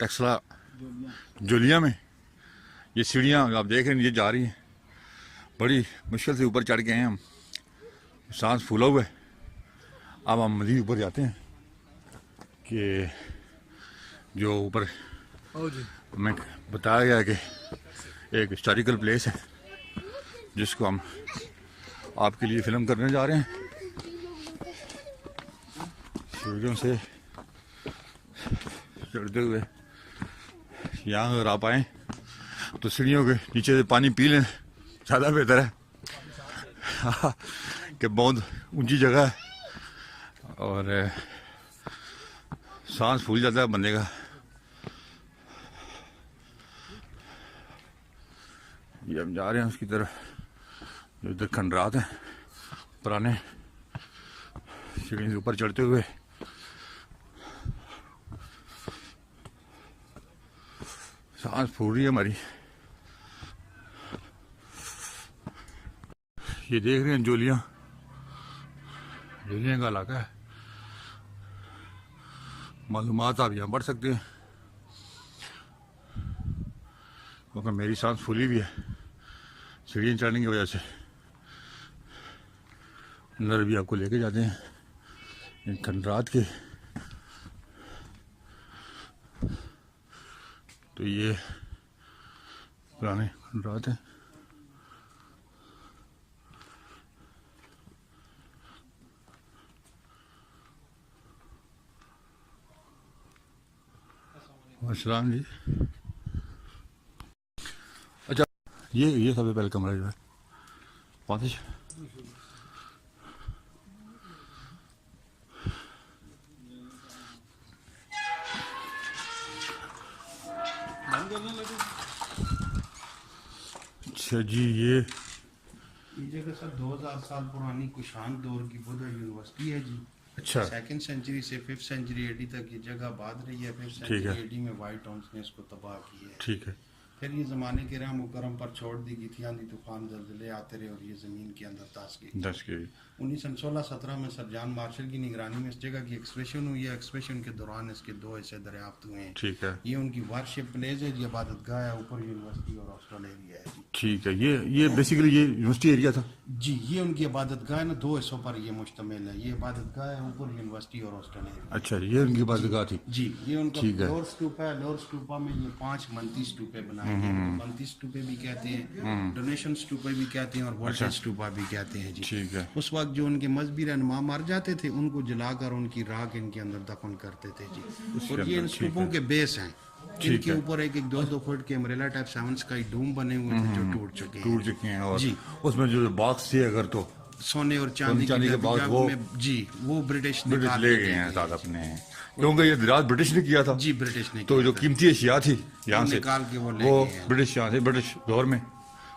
टेक्सला जोलिया में। ये सीढ़ियाँ आप देख रहे हैं नीचे जा रही हैं, बड़ी मुश्किल से ऊपर चढ़ के आए हम, सांस फूला हुआ है। अब हम मज़ीद ऊपर जाते हैं कि जो ऊपर हमें बताया गया कि एक हिस्टोरिकल प्लेस है जिसको हम आपके लिए फ़िल्म करने जा रहे हैं। सीढ़ियों से चढ़ते हुए यहाँ अगर आप आएँ तो सीढ़ियों के नीचे से पानी पी लें, ज़्यादा बेहतर है कि बहुत ऊंची जगह है और सांस फूल जाता है बंदे का। ये हम जा रहे हैं उसकी तरफ जो इधर खंडरात हैं पुराने, सीढ़ी से ऊपर चढ़ते हुए। सांस फूल रही है हमारी। ये देख रहे हैं जोलियाँ, जोलियाँ का इलाका है। मालूमात आप यहाँ पढ़ सकते हैं क्योंकि मेरी सांस फूली भी है सीढ़ियाँ चढ़ने की वजह से। अंदर भी आपको लेके जाते हैं इन खंडरात के। तो ये पुराने खंडरात हैं। अस्सलाम जी। अच्छा, ये सबसे पहले कमरा जो है पाँच अच्छा जी। ये जगह सर 2000 साल पुरानी कुशान दौर की बुद्धा यूनिवर्सिटी है जी। अच्छा, सेकंड सेंचुरी से 5th सेंचुरी एडी तक ये जगह आबाद रही है। 5th ठीक है। सेंचुरी एडी में वाइट हाउस ने इसको तबाह की है। ठीक है। फिर ये ज़माने के रहम करम पर छोड़ दी गई थी। आंधी तूफान जल्जले आते रहे और ये ज़मीन के अंदर धंस गई। 10 के 1916-17 में सर जॉन मार्शल की निगरानी में इस जगह की एक्सप्रेशन हुई है। एक्सप्रेशन के दौरान इसके 2 हिस्से दरियाफ्त हुए हैं। ठीक है। ये उनकी वर्शिप प्लेस है जी, इबादतगाह है, ऊपर यूनिवर्सिटी और हॉस्टल एरिया है जी। ठीक है। ये बेसिकली ये यूनिवर्सिटी एरिया था जी। ये उनकी इबादतगाह है ना, 2 हिस्सों पर ये मुश्तमिल है। ये इबादतगाह है, ऊपर यूनिवर्सिटी और हॉस्टल एरिया। अच्छा, ये उनकी बादगाह थी। जी। ये उनका ठीक है। लोअर स्टूपा है। लोअर स्टूपा में ये 5 मंती स्टूपे बनाए गए हैं। मंती स्टूपे भी कहते हैं, डोनेशन स्टूपे भी कहते हैं और वोल्टेज स्टूपा भी कहते हैं जी। ठीक है। उस वक्त जो उनके मजहबी रहनुमा मर जाते थे उनको जलाकर उनकी राख इनके अंदर दफन करते थे जी। और ये इन स्टूपों के बेस हैं। इनके ऊपर एक 2-2 फुट के अम्ब्रेला टाइप 7 स्काई डूम बने हुए थे जो टूट चुके हैं और जी। उसमें जो बॉक्स थे अगर तो सोने और चांदी के बॉक्स वो जी वो ब्रिटिश ले गए हैं साथ अपने, क्योंकि ये दराज ब्रिटिश ने किया था जी। ब्रिटिश ने तो जो कीमती अशिया थी यहाँ से निकाल के वो ब्रिटिश यहाँ से ब्रिटिश दौर में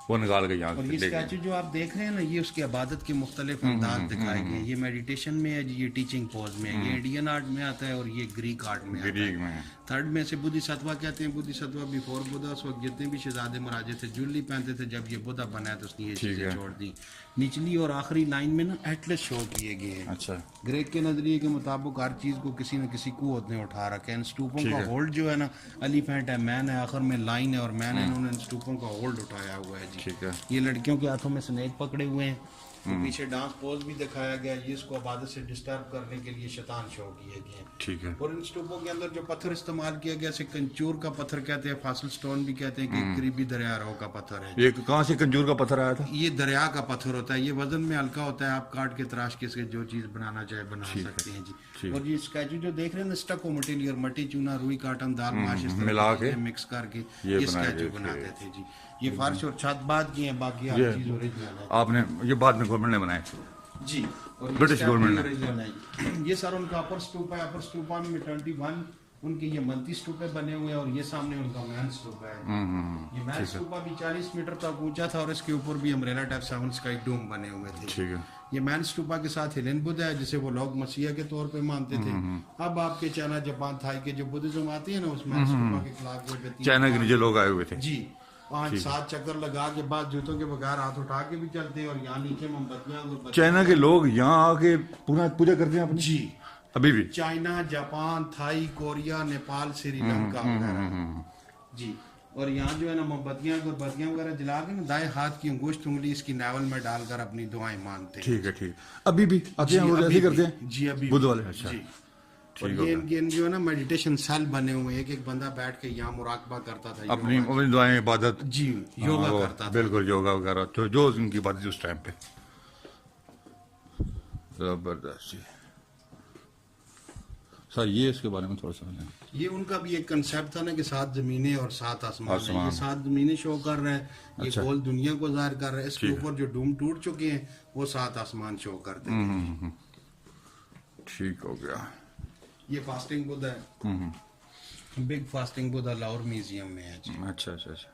वो निकाल के यहाँ और से ये ले गए। स्टैचू जो आप देख रहे हैं ना, ये उसकी इबादत के मुख्तलिफ अंदाज दिखाए गए हैं। ये मेडिटेशन में है जी, ये टीचिंग पोज में है, ये इंडियन आर्ट में आता है और ये ग्रीक आर्ट में आता है। थर्ड में से बुद्धिसत्वा कहते हैं। बुद्धिसत्वा बिफोर बुद्धा। उस वक्त जितने भी शहजादे महाराजे थे ज्वेलरी पहनते थे। जब ये बुद्धा बनाया तो उसने ये चीजें छोड़ दी। निचली और आखिरी लाइन में ना एटलस शो किए गए हैं। अच्छा। ग्रेक के नजरिए के मुताबिक हर चीज को किसी न किसी कुव्वत ने उठा रखा है। इन स्टूपों का होल्ड जो है ना, एलिफेंट है, मैन है, आखिर में लाइन है और मैन है, इन्होंने इन स्टूपों का होल्ड उठाया हुआ है जी। ठीक है। ये लड़कियों के हाथों में स्नेक पकड़े हुए हैं। तो पीछे डांस पोज भी दिखाया गया। ये इसको इबादत से डिस्टर्ब करने के लिए शैतान शो किए गए हैं। ठीक है। और इन स्टूपों के अंदर जो पत्थर इस्तेमाल किया गया, से कंचूर का पत्थर कहते हैं, फासिल स्टोन भी कहते हैं, कि करीबी दरिया रो का पत्थर है। ये कहाँ से कंजूर का पत्थर आया था? ये दरिया का पत्थर होता है। ये वजन में हल्का होता है। आप काट के तराश के इसके जो चीज बनाना चाहे बना सकते हैं जी। और ये स्टैचू जो देख रहे हैं ना, स्टको मटेरियल, मट्टी, चूना, रुई, काटन, दाल, माश मिला के मिक्स करके ये स्टैचू बनाते थे जी। ये फर्श और छत बाद की है, बाकी हर चीज ओरिजिनल है। आपने ये बाद में गवर्नमेंट ने बनाए जी। और ब्रिटिश गवर्नमेंट ने ये सर उनका अपर स्टूपा है। अपर स्टूपा में 21 उनके ये मंती स्टूपे बने हुए हैं और ये सामने उनका मैन स्टूपा है। ये मैन स्टूपा भी 40 मीटर तक ऊंचा था और इसके ऊपर भी अम्ब्रेला टाइप 7 स्काई डोम बने हुए थे। ठीक है। ये मैन स्टूपा के साथ हेलेन बुद्ध है जिसे वो लोग मसीहा के तौर पे मानते थे। अब आपके चाइना, जापान, थाई के जो बुद्धिज्म आती है ना, उस मैन स्टूपा के खिलाफ चाइना के नीचे लोग आए हुए थे जी। 5-7 चक्कर लगा के बाद जूतों के बगैर हाथ उठा के भी चलते हैं और यहाँ नीचे मोमबत्तियां। चाइना के लोग यहाँ आके पूजा करते हैं अपनी जी। अभी भी China, Japan, Thai, Korea, Nepal, Sri Lanka वगैरह जी। और यहाँ जो है ना मोमबत्तियाँ वगैरह जला के ना दाएं हाथ की अंगुष्ठ उंगली इसकी नावल में डालकर अपनी दुआएं मांगते हैं। ठीक है, ठीक। अभी भी आते हैं और ऐसे करते हैं जी, अभी बुद्ध वाले। अच्छा, जी। और ठीक हो ये गया। इनके जो है ना मेडिटेशन सेल बने हुए हैं, एक बंदा बैठ के यहाँ मुराकबा करता था, अपनी अपनी दुआएं, इबादत जी, योगा वो करता था। बिल्कुल योगा वगैरह जो उनकी इबादत उस टाइम पे। जबरदस्त जी। सर ये इसके बारे में थोड़ा सा बताएं। ये उनका भी एक कंसेप्ट था ना कि 7 जमीनें और 7 आसमान है। ये 7 जमीनें शो कर रहा है, ये अच्छा। गोल दुनिया को जाहिर कर रहा है। इसके ऊपर जो डूम टूट चुके हैं वो 7 आसमान शो करते हैं। ठीक हो गया। ये फास्टिंग बुद्ध है, big fasting Buddha Lahore museum में है जी। अच्छा अच्छा अच्छा।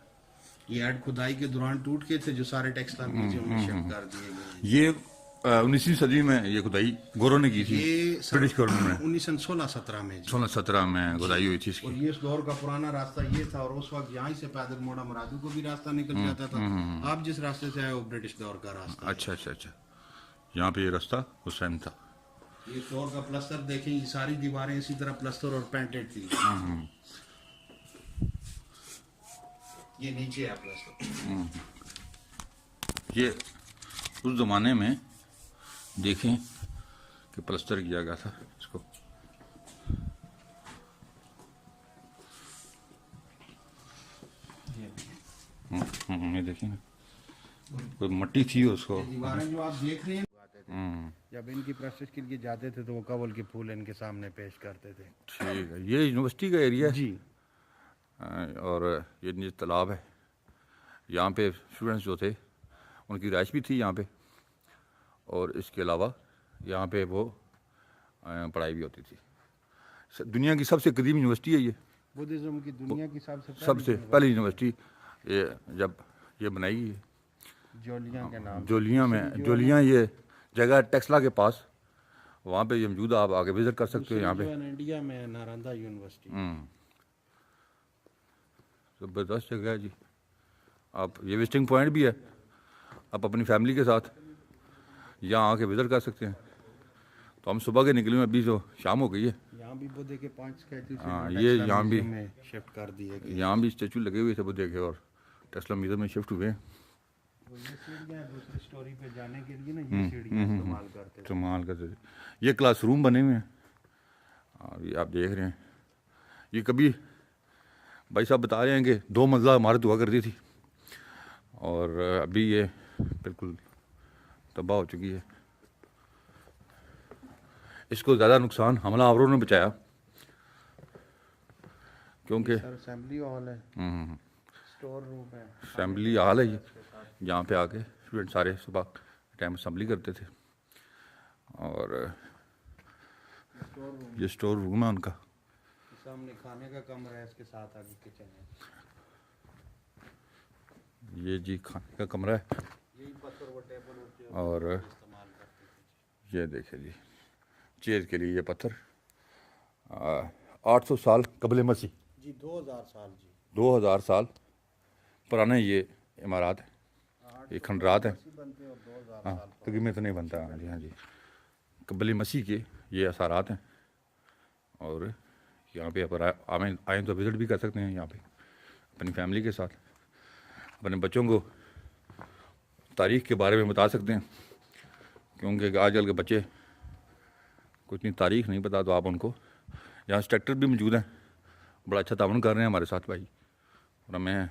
ये ऐड खुदाई के दौरान टूट के थे, जो सारे टेक्सटाइल म्यूजियम में शिफ्ट कर दिए गए। ये 19वीं सदी में ये खुदाई गोरों ने की थी, ये ब्रिटिश गवर्नमेंट ने 1916-17 में जी। 16-17 में खुदाई हुई थी इसकी। और ये इस दौर का पुराना रास्ता ये था, और उस वक्त यहाँ से पैदल मोड़ा मरादू को भी रास्ता निकल जाता था। आप जिस रास्ते से आए वो ब्रिटिश दौर का रास्ता। अच्छा अच्छा अच्छा। यहाँ पे ये रास्ता उस टाइम था। ये दौर का प्लस्तर देखें, ये सारी दीवारें इसी तरह प्लस्तर और पेंटेड थी। ये नीचे है प्लस्तर। ये उस जमाने में देखें कि प्लस्तर किया गया था इसको। ये देखिए ना, कोई मट्टी थी उसको। दीवारें जो आप देख रहे हैं, जब इनकी प्रैक्टिस के लिए जाते थे तो वो कवल के फूल इनके सामने पेश करते थे। ठीक है, ये यूनिवर्सिटी का एरिया है जी। और ये नीचे तालाब है। यहाँ पे स्टूडेंट्स जो थे उनकी रहाइश भी थी यहाँ पे, और इसके अलावा यहाँ पे वो पढ़ाई भी होती थी। दुनिया की सबसे कदीम यूनिवर्सिटी है ये, बुद्धिज्म की दुनिया की सबसे पहली यूनिवर्सिटी। ये जब ये बनाई है जोलियां के नाम, जोलियाँ में, जोलियाँ ये जगह टेक्सला के पास, वहाँ पे ये मौजूद है। आप आगे विजिट कर सकते हो यहाँ पे। इंडिया में नालंदा यूनिवर्सिटी। ज़बरदस्त जगह है जी। आप ये विजिटिंग पॉइंट भी है, आप अपनी फैमिली के साथ यहाँ आके विजिट कर सकते हैं। तो हम सुबह के निकले हैं, अभी जो शाम हो गई है। यहाँ भी बुद्ध के 5 स्टैचू हाँ, ये यहाँ भी शिफ्ट कर दिए गए। यहाँ भी स्टैचू लगे हुए थे बुद्ध के, और टेस्ला म्यूजियम में शिफ्ट हुए हैं। तो ये सीढ़ियाँ दूसरी स्टोरी पे जाने के लिए ना ये सीढ़ियाँ इस्तेमाल करते थे। इस्तेमाल करते थे। ये क्लासरूम बने हुए हैं, और ये आप देख रहे हैं। ये कभी भाई साहब बता रहे हैं कि 2 मंजिला इमारत हुआ करती थी, और अभी ये बिल्कुल तबाह हो चुकी है। इसको ज़्यादा नुकसान हमला आवरों ने बचाया, क्योंकि असेंबली हॉल है, स्टोर रूम है, असेंबली हॉल है ये। यहाँ पे आके स्टूडेंट सारे सुबह टाइम असेंबली करते थे, और ये स्टोर रूम है उनका। सामने खाने का कमरा है, इसके साथ आगे किचन है। ये जी खाने का कमरा है, यही पत्थर वो टेबल और इस्तेमाल करते थे। ये देखिए जी, चेयर के लिए ये पत्थर 800 साल कबल मसीह जी, 2000 साल जी, 2000 साल पुराने ये इमारत है, ये खंडरात है। बनते और 2000 हाँ, तकरीबन तो नहीं बनता। हाँ जी, हाँ जी, कबल मसीह के ये असरात हैं। और यहाँ पे अगर आए तो विज़िट भी कर सकते हैं यहाँ पे अपनी फैमिली के साथ। अपने बच्चों को तारीख़ के बारे में बता सकते हैं, क्योंकि आजकल के बच्चे को इतनी तारीख़ नहीं पता। तो आप उनको, यहाँ इंस्ट्रक्टर भी मौजूद हैं, बड़ा अच्छा ताउन कर रहे हैं हमारे साथ भाई, और हमें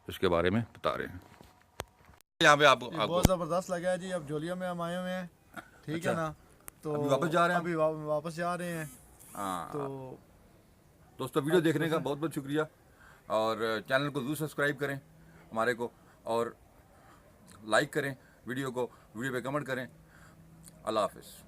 इसके बारे में बता रहे हैं। यहाँ पे आपको बहुत ज़बरदस्त लगा है जी। अब जोलिया में हम आए हुए हैं, ठीक अच्छा। है ना। तो अभी वापस जा रहे हैं? अभी वापस जा रहे हैं। हाँ, तो दोस्तों वीडियो देखने का बहुत बहुत शुक्रिया, और चैनल को ज़रूर सब्सक्राइब करें हमारे को, और लाइक करें वीडियो को, वीडियो पे कमेंट करें। अल्लाह हाफ़िज़।